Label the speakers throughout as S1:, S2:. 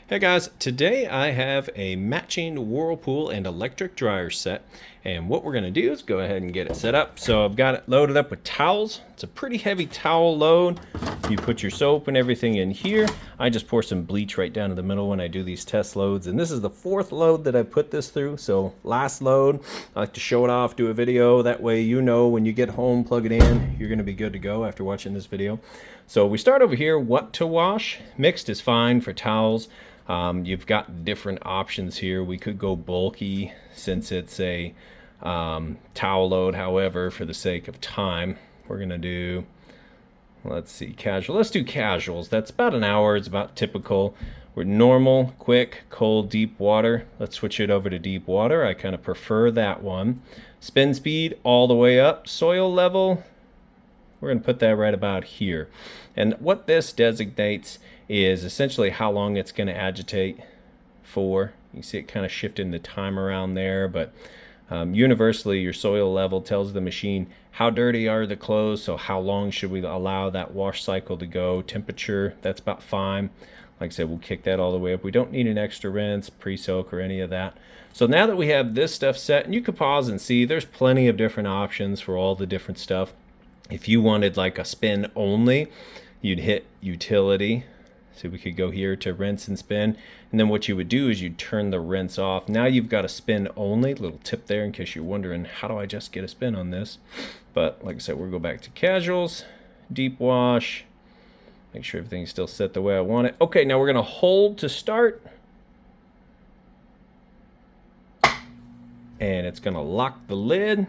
S1: Hey guys, today I have a matching Whirlpool and electric dryer set, and what we're going to do is go ahead and get it set up. So I've got it loaded up with towels. It's a pretty heavy towel load. You put your soap and everything in here. I just pour some bleach right down to the middle when I do these test loads, and this is the fourth load that I put this through. So last load, I like to show it off, do a video, that way you know when you get home, plug it in, you're going to be good to go after watching this video. So we start over here, what to wash. Mixed is fine for towels. You've got different options here. We could go bulky since it's a towel load. However, for the sake of time, we're going to do, let's see, casual. Let's do casuals. That's about an hour. It's about typical. We're normal, quick, cold, deep water. Let's switch it over to deep water. I kind of prefer that one. Spin speed all the way up. Soil level, we're going to put that right about here. And what this designates is essentially how long it's going to agitate for. You see it kind of shifting the time around there, but universally your soil level tells the machine how dirty are the clothes, so how long should we allow that wash cycle to go. Temperature, that's about fine. Like I said, we'll kick that all the way up. We don't need an extra rinse, pre-soak, or any of that. So now that we have this stuff set, and you can pause and see, there's plenty of different options for all the different stuff. If you wanted like a spin only, you'd hit utility. So we could go here to rinse and spin. And then what you would do is you'd turn the rinse off. Now you've got a spin only. Little tip there in case you're wondering, how do I just get a spin on this? But like I said, we'll go back to casuals, deep wash. Make sure everything's still set the way I want it. Okay, now we're going to hold to start. And it's going to lock the lid.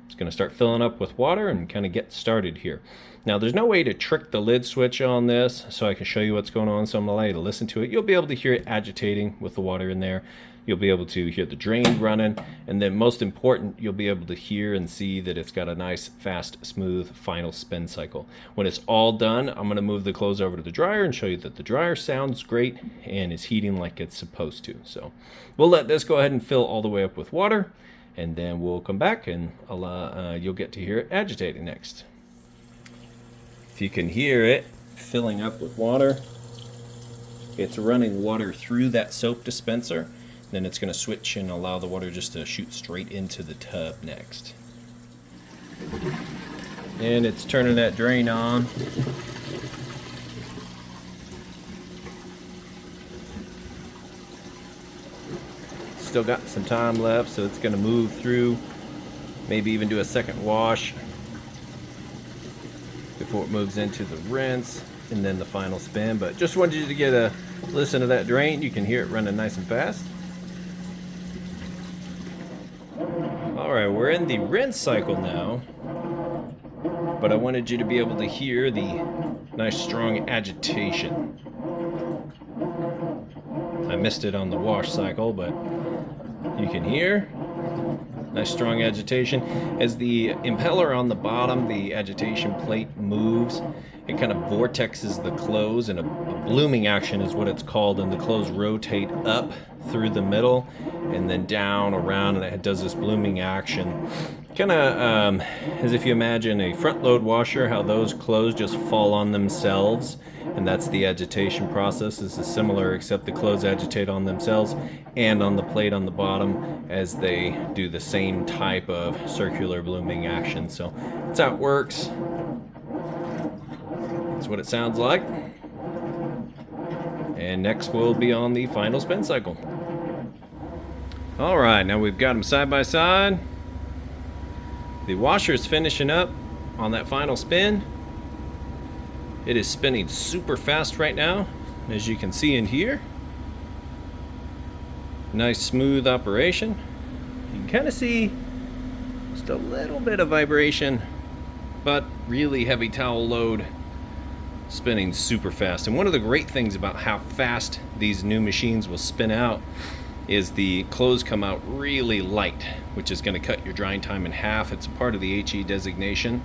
S1: It's going to start filling up with water and kind of get started here. Now there's no way to trick the lid switch on this, so I can show you what's going on, so I'm going to allow you to listen to it. You'll be able to hear it agitating with the water in there. You'll be able to hear the drain running, and then most important, you'll be able to hear and see that it's got a nice, fast, smooth final spin cycle. When it's all done, I'm going to move the clothes over to the dryer and show you that the dryer sounds great and is heating like it's supposed to. So we'll let this go ahead and fill all the way up with water, and then we'll come back and you'll get to hear it agitating next. If you can hear it filling up with water, it's running water through that soap dispenser. Then it's going to switch and allow the water just to shoot straight into the tub next. And it's turning that drain on. Still got some time left, so it's going to move through, maybe even do a second wash before it moves into the rinse and then the final spin. But just wanted you to get a listen to that drain. You can hear it running nice and fast. Alright, we're in the rinse cycle now, but I wanted you to be able to hear the nice strong agitation. I missed it on the wash cycle, but you can hear nice strong agitation. As the impeller on the bottom, the agitation plate moves, it kind of vortexes the clothes, and a blooming action is what it's called, and the clothes rotate up through the middle and then down around, and it does this blooming action. Kind of as if you imagine a front load washer, how those clothes just fall on themselves, and that's the agitation process. This is similar, except the clothes agitate on themselves and on the plate on the bottom as they do the same type of circular blooming action. So that's how it works. That's what it sounds like. And next we'll be on the final spin cycle. Alright, now we've got them side by side. The washer is finishing up on that final spin. It is spinning super fast right now, as you can see in here. Nice smooth operation. You can kind of see just a little bit of vibration, but really heavy towel load, spinning super fast. And one of the great things about how fast these new machines will spin out is the clothes come out really light, which is going to cut your drying time in half. It's a part of the HE designation,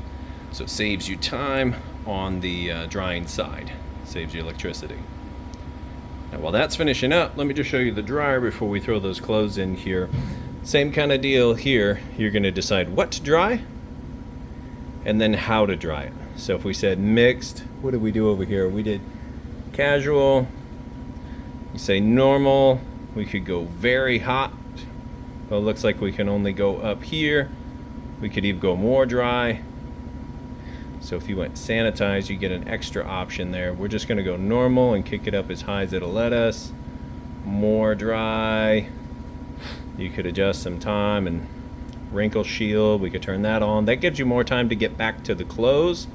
S1: so it saves you time on the drying side. Saves you electricity. Now while that's finishing up, let me just show you the dryer before we throw those clothes in here. Same kind of deal here. You're going to decide what to dry and then how to dry it. So if we said mixed, what did we do over here? We did casual, You say normal, we could go very hot. Well, it looks like we can only go up here. We could even go more dry. So if you went sanitize, you get an extra option there. We're just gonna go normal and kick it up as high as it'll let us. More dry. You could adjust some time, and wrinkle shield, we could turn that on. That gives you more time to get back to the close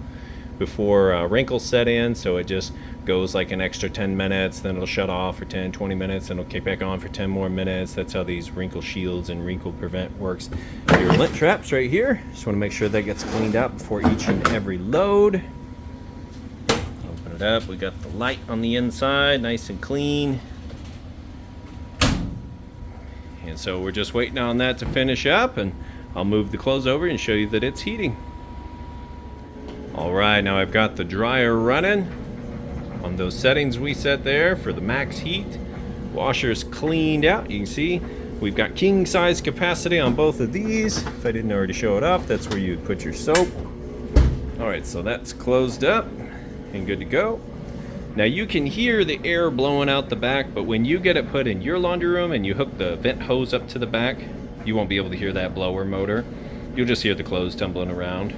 S1: before wrinkles set in, so it just goes like an extra 10 minutes, then it'll shut off for 10, 20 minutes, and it'll kick back on for 10 more minutes. That's how these wrinkle shields and wrinkle prevent works. Your lint traps right here, just want to make sure that gets cleaned out before each and every load. Open it up, we got the light on the inside, nice and clean. And so we're just waiting on that to finish up, and I'll move the clothes over and show you that it's heating. All right, now I've got the dryer running on those settings we set there for the max heat. Washer's cleaned out. You can see we've got king size capacity on both of these. If I didn't already show it off, that's where you'd put your soap. All right, so that's closed up and good to go. Now you can hear the air blowing out the back, but when you get it put in your laundry room and you hook the vent hose up to the back, you won't be able to hear that blower motor. You'll just hear the clothes tumbling around.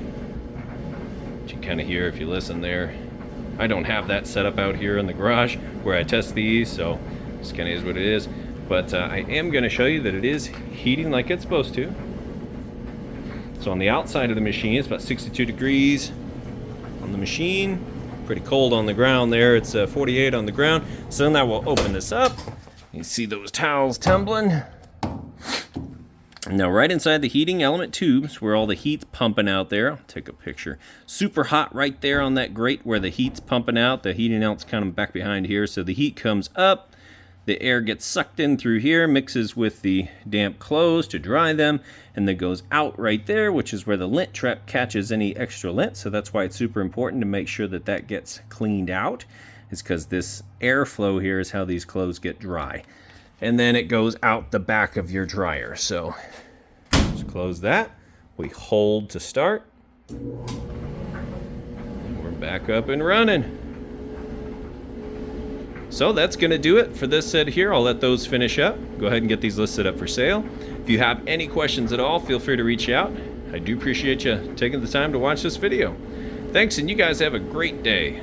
S1: You can kind of hear if you listen there. I don't have that set up out here in the garage where I test these, so this kind of is what it is. But I am going to show you that it is heating like it's supposed to. So on the outside of the machine, it's about 62 degrees on the machine. Pretty cold on the ground there. It's 48 on the ground. So now we'll open this up. You see those towels tumbling. Now right inside the heating element tubes where all the heat's pumping out there, I'll take a picture. Super hot right there on that grate where the heat's pumping out. The heating outlet's kind of back behind here. So the heat comes up, the air gets sucked in through here, mixes with the damp clothes to dry them, and then goes out right there, which is where the lint trap catches any extra lint. So that's why it's super important to make sure that that gets cleaned out. It's because this airflow here is how these clothes get dry. And then it goes out the back of your dryer. So just close that. We hold to start. And we're back up and running. So that's going to do it for this set here. I'll let those finish up. Go ahead and get these listed up for sale. If you have any questions at all, feel free to reach out. I do appreciate you taking the time to watch this video. Thanks, and you guys have a great day.